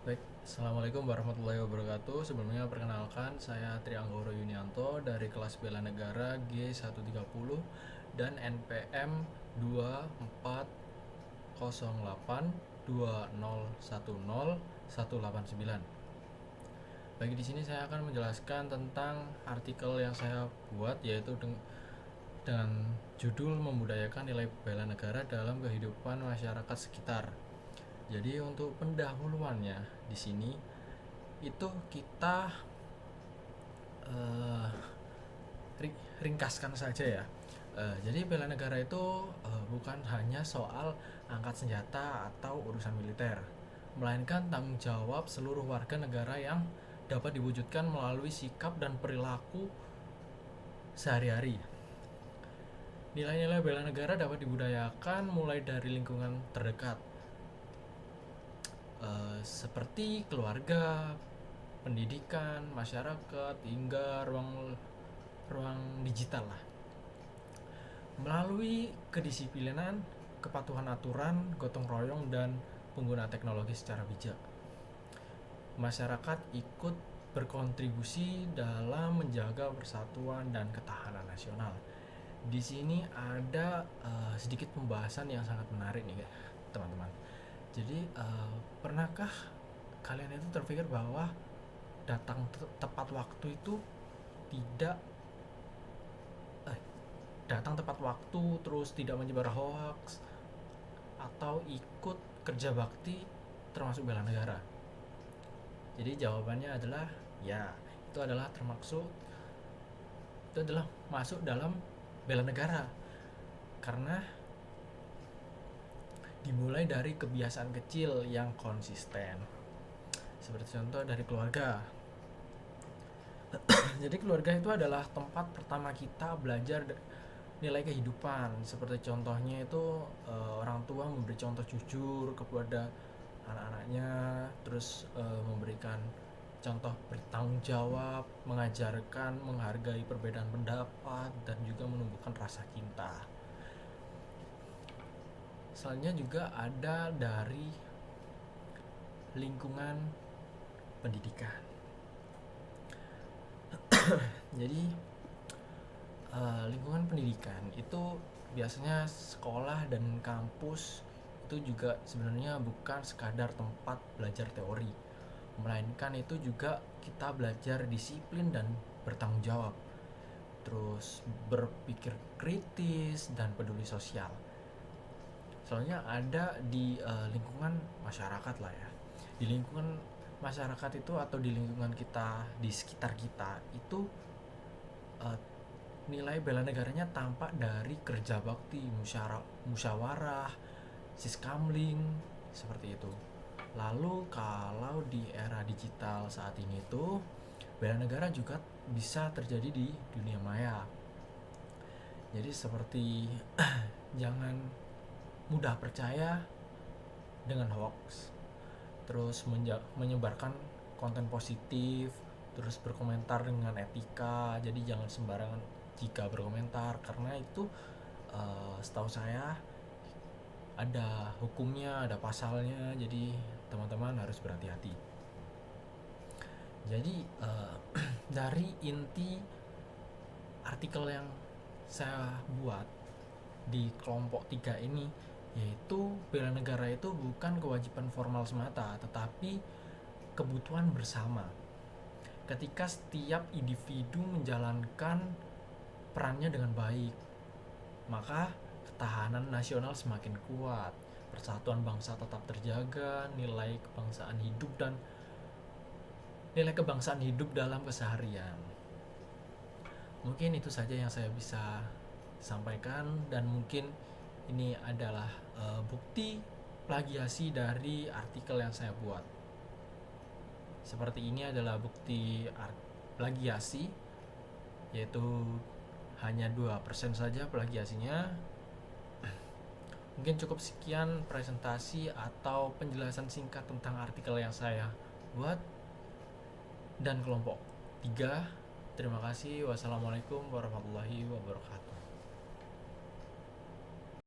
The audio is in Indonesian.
Baik, Assalamualaikum warahmatullahi wabarakatuh. Sebelumnya perkenalkan, saya Trianggoro Yunianto dari kelas Bela Negara G130 dan NPM 240820101899. Bagi di sini saya akan menjelaskan tentang artikel yang saya buat, yaitu dengan judul membudayakan nilai bela negara dalam kehidupan masyarakat sekitar. Jadi untuk pendahuluannya di sini itu kita uh, ringkaskan saja ya. Jadi bela negara itu bukan hanya soal angkat senjata atau urusan militer, melainkan tanggung jawab seluruh warga negara yang dapat diwujudkan melalui sikap dan perilaku sehari-hari. Nilai-nilai bela negara dapat dibudayakan mulai dari lingkungan terdekat, seperti keluarga, pendidikan, masyarakat, hingga ruang digital lah. Melalui kedisiplinan, kepatuhan aturan, gotong royong, dan penggunaan teknologi secara bijak, masyarakat ikut berkontribusi dalam menjaga persatuan dan ketahanan nasional. Di sini ada sedikit pembahasan yang sangat menarik nih, teman-teman. Jadi pernahkah kalian itu terpikir bahwa datang tepat waktu itu tidak datang tepat waktu, terus tidak menyebar hoax, atau ikut kerja bakti termasuk bela negara? Jadi jawabannya adalah ya, itu adalah masuk dalam bela negara, karena dimulai dari kebiasaan kecil yang konsisten. Seperti contoh dari keluarga. Jadi keluarga itu adalah tempat pertama kita belajar nilai kehidupan. Seperti contohnya itu orang tua memberi contoh jujur kepada anak-anaknya, terus memberikan contoh bertanggung jawab, mengajarkan menghargai perbedaan pendapat, dan juga menumbuhkan rasa cinta. Selanjutnya juga ada dari lingkungan pendidikan. Jadi lingkungan pendidikan itu biasanya sekolah dan kampus itu juga sebenarnya bukan sekadar tempat belajar teori, melainkan itu juga kita belajar disiplin dan bertanggung jawab, terus berpikir kritis dan peduli sosial. Soalnya ada di lingkungan masyarakat lah ya. Di lingkungan masyarakat itu atau di lingkungan kita, di sekitar kita itu uh, nilai bela negaranya tampak dari kerja bakti, musyawarah, siskamling, seperti itu. Lalu kalau di era digital saat ini tuh bela negara juga bisa terjadi di dunia maya. Jadi seperti jangan mudah percaya dengan hoax, terus menyebarkan konten positif, terus berkomentar dengan etika. Jadi jangan sembarangan jika berkomentar, karena itu setahu saya ada hukumnya, ada pasalnya. Jadi teman-teman harus berhati-hati. Jadi dari inti artikel yang saya buat di kelompok 3 ini, yaitu bela negara itu bukan kewajiban formal semata, tetapi kebutuhan bersama. Ketika setiap individu menjalankan perannya dengan baik, maka ketahanan nasional semakin kuat, persatuan bangsa tetap terjaga, nilai kebangsaan hidup dalam keseharian. Mungkin itu saja yang saya bisa sampaikan, dan mungkin ini adalah bukti plagiasi dari artikel yang saya buat. Seperti ini adalah bukti plagiasi, yaitu hanya 2% saja plagiasinya. Mungkin cukup sekian presentasi atau penjelasan singkat tentang artikel yang saya buat dan kelompok 3. Terima kasih. Wassalamualaikum warahmatullahi wabarakatuh.